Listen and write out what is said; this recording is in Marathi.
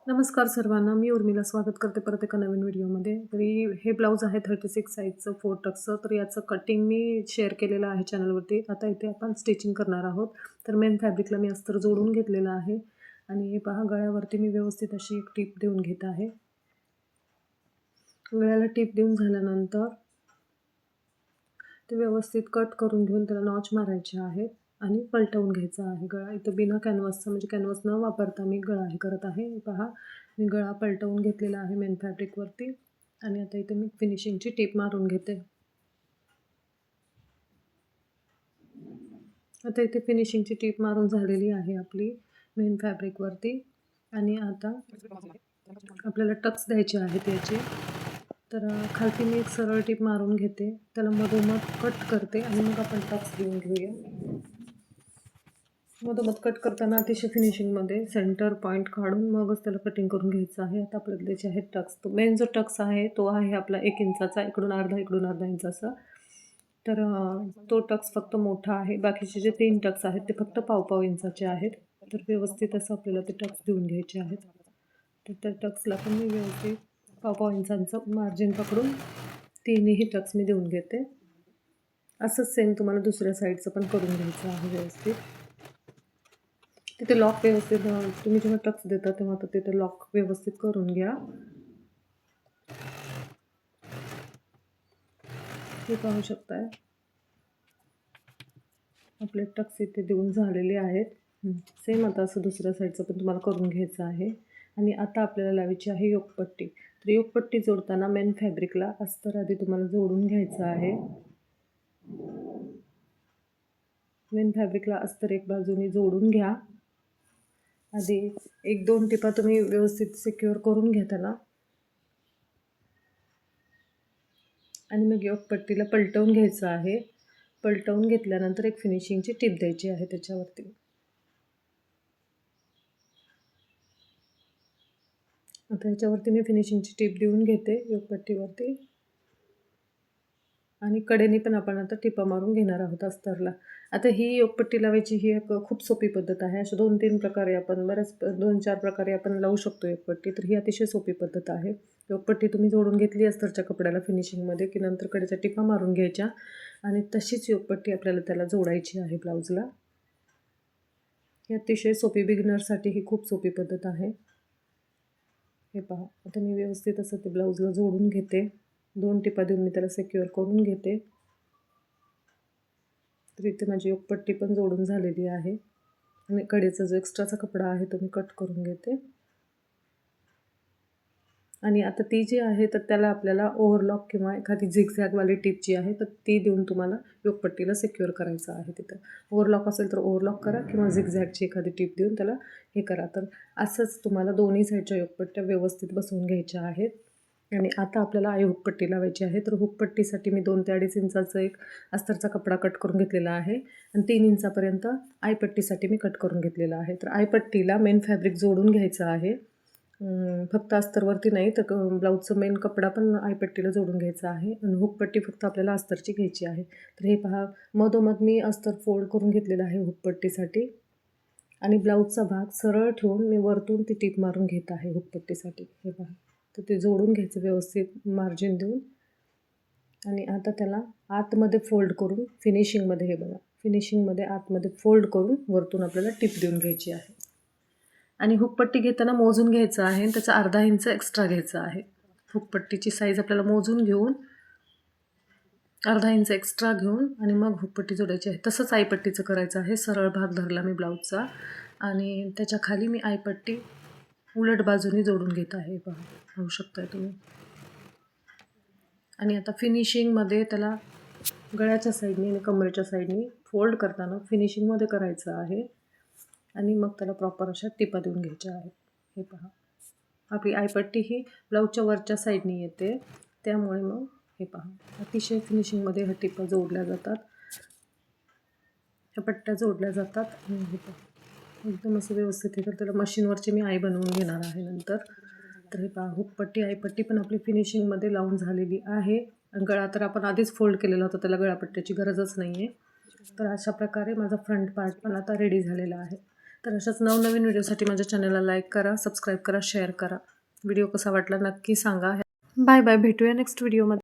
नमस्कार सर्वांना, मी उर्मिला स्वागत करते परत एका नवीन व्हिडिओमध्ये. तरी हे ब्लाऊज आहे 36 साईजचं 4 टक्सचं. तर याचं कटिंग मी शेअर केलेलं आहे चॅनलवरती. आता इथे आपण स्टिचिंग करणार आहोत. तर मेन फॅब्रिकला मी अस्तर जोडून घेतलेलं आहे आणि हे पहा, गळ्यावरती मी व्यवस्थित अशी एक टीप देऊन घेत आहे. गळ्याला टीप देऊन झाल्यानंतर ते व्यवस्थित कट करून घेऊन त्याला नॉच मारायचे आहेत आणि पलटवून घ्यायचा आहे गळा. इथं बिना कॅनव्हासचा म्हणजे कॅनव्हास न वापरता मी गळा हे करत आहे. पहा, मी गळा पलटवून घेतलेला आहे मेन फॅब्रिकवरती आणि आता इथे मी फिनिशिंगची टीप मारून घेते. आता इथे फिनिशिंगची टीप मारून झालेली आहे आपली मेन फॅब्रिकवरती. आणि आता आपल्याला टक्स द्यायचे आहेत याचे. तर खालती मी एक सरळ टीप मारून घेते, त्याला मधोमध कट करते आणि मग आपण टक्स देऊन घेऊया. मधोमध कट करताना अतिशय फिनिशिंगमध्ये सेंटर पॉईंट काढून मगच त्याला कटिंग करून घ्यायचं आहे. आता आपल्याला द्यायचे आहे टक्स. तो मेन जो टक्स आहे तो आहे आपला 1 इंचाचा, इकडून अर्धा इंचाचा. तर तो टक्स फक्त मोठा आहे. बाकीचे जे 3 टक्स आहेत ते फक्त पाव इंचाचे आहेत. तर व्यवस्थित असं आपल्याला ते टक्स देऊन घ्यायचे आहेत. तर त्या टक्सला पण मी व्यवस्थित पाव इंचांचं मार्जिन पकडून तिन्ही टक्स मी देऊन घेते. असंच सेम तुम्हाला दुसऱ्या साईडचं पण करून घ्यायचं आहे व्यवस्थित. तिथे लॉक व्यवस्थित तुम्ही जेव्हा टक्स देता तेव्हा तर तिथे लॉक व्यवस्थित करून घ्या. हे पाहू शकताय आपले टक्स इथे देऊन झालेले आहेत. सेम आता असं दुसऱ्या साईडचं पण तुम्हाला करून घ्यायचं आहे. आणि आता आपल्याला लावायची आहे योकपट्टी. तर योकपट्टी जोडताना मेन फॅब्रिकला अस्तर आधी तुम्हाला जोडून घ्यायचं आहे. मेन फॅब्रिकला अस्तर एक बाजूने जोडून घ्या. आधी 1-2 टिपा तुम्ही व्यवस्थित सिक्युअर करून घ्या त्याला आणि मग योकपट्टीला पलटवून घ्यायचं आहे. पलटवून घेतल्यानंतर एक फिनिशिंगची टीप द्यायची आहे त्याच्यावरती. आता ह्याच्यावरती मी फिनिशिंगची टीप देऊन घेते योकपट्टीवरती आणि कडेने पण आपण आता टिपा मारून घेणार आहोत अस्तरला. आता ही योकपट्टी लावायची ही एक खूप सोपी पद्धत आहे. अशा 2-3 प्रकारे आपण 2-4 प्रकारे आपण लावू शकतो योकपट्टी. तर ही अतिशय सोपी पद्धत आहे. योकपट्टी तुम्ही जोडून घेतली अस्तरच्या कपड्याला फिनिशिंगमध्ये की नंतर कडेच्या टिपा मारून घ्यायच्या आणि तशीच योकपट्टी आपल्याला त्याला जोडायची आहे ब्लाऊजला. ही अतिशय सोपी, बिगिनरसाठी ही खूप सोपी पद्धत आहे. हे पहा, आता मी व्यवस्थित असं ते ब्लाऊजला जोडून घेते. 2 टिपा देऊन मी त्याला सिक्युअर करून घेते. तर इथे माझी योकपट्टी पण जोडून झालेली आहे आणि कडेचा जो एक्स्ट्राचा कपडा आहे तो मी कट करून घेते. आणि आता ती जी आहे तर त्याला आपल्याला ओव्हरलॉक किंवा एखादी झिगझॅगवाली टिप जी आहे तर ती देऊन तुम्हाला योकपट्टीला सिक्युअर करायचं आहे. तिथं ओव्हरलॉक असेल तर ओव्हरलॉक करा किंवा झिगझॅगची एखादी टिप देऊन त्याला हे करा. तर असंच तुम्हाला दोन्ही साईडच्या योकपट्ट्या व्यवस्थित बसवून घ्यायच्या आहेत. आणि आता आपल्याला हुकपट्टी लावायची आहे. तर हुकपट्टीसाठी मी 2 ते 2.5 इंचाचा एक अस्तरचा कपडा कट करून घेतलेला आहे आणि 3 इंचापर्यंत आयपट्टीसाठी मी कट करून घेतलेला आहे. तर आयपट्टीला मेन फॅब्रिक जोडून घ्यायचं आहे. फक्त अस्तरवरती नाही तर ब्लाऊजचं मेन कपडा पण आयपट्टीला जोडून घ्यायचा आहे आणि हुकपट्टी फक्त आपल्याला अस्तरची घ्यायची आहे. तर हे पहा, मधोमध मी अस्तर फोल्ड करून घेतलेलं आहे हुकपट्टीसाठी आणि ब्लाऊजचा भाग सरळ ठेवून मी वरतून ती टीप मारून घेत आहे हुकपट्टीसाठी. हे पहा, तर ते जोडून घ्यायचं व्यवस्थित मार्जिन देऊन आणि आता त्याला आतमध्ये फोल्ड करून फिनिशिंगमध्ये हे बघा, फिनिशिंगमध्ये आतमध्ये फोल्ड करून वरतून आपल्याला टिप देऊन घ्यायची आहे. आणि हुकपट्टी घेताना मोजून घ्यायचं आहे आणि त्याचा अर्धा इंच एक्स्ट्रा घ्यायचा आहे. हुकपट्टीची साईज आपल्याला मोजून घेऊन अर्धा इंच एक्स्ट्रा घेऊन आणि मग हुकपट्टी जोडायची आहे. तसंच आयपट्टीचं करायचं आहे. सरळ भाग धरला मी ब्लाऊजचा आणि त्याच्या खाली मी आयपट्टी उलट बाजूनी जोडून घेत आहे. पाहू शकताय तुम्ही. आणि आता फिनिशिंगमध्ये त्याला गळ्याच्या साईडनी आणि कमरेच्या साईडनी फोल्ड करताना फिनिशिंगमध्ये करायचं आहे आणि मग त्याला प्रॉपर अशा टिपा देऊन घ्यायच्या आहेत. हे पहा, आपली आयपट्टी ही ब्लाऊजच्या वरच्या साईडनी येते, त्यामुळे मग हे पहा अतिशय फिनिशिंगमध्ये ह्या टिपा जोडल्या जातात, ह्या पट्ट्या जोडल्या जातात. आणि हे पहा एकदम असं व्यवस्थित हे तर त्याला मशीनवरची मी आई बनवून घेणार आहे नंतर. तर हे पहा, हुकपट्टी आयपट्टी पण आपली फिनिशिंगमध्ये लावून झालेली आहे. गळा तर आपण आधीच फोल्ड केलेला होता, त्याला गळापट्ट्याची गरजच नाही आहे. तर अशा प्रकारे माझा फ्रंट पार्ट पण आता रेडी झालेला आहे. तर अशाच नवनवीन व्हिडिओसाठी माझ्या चॅनलला लाईक करा, सबस्क्राईब करा, शेअर करा. व्हिडिओ कसा वाटला नक्की सांगा. बाय बाय, भेटूया नेक्स्ट व्हिडिओमध्ये.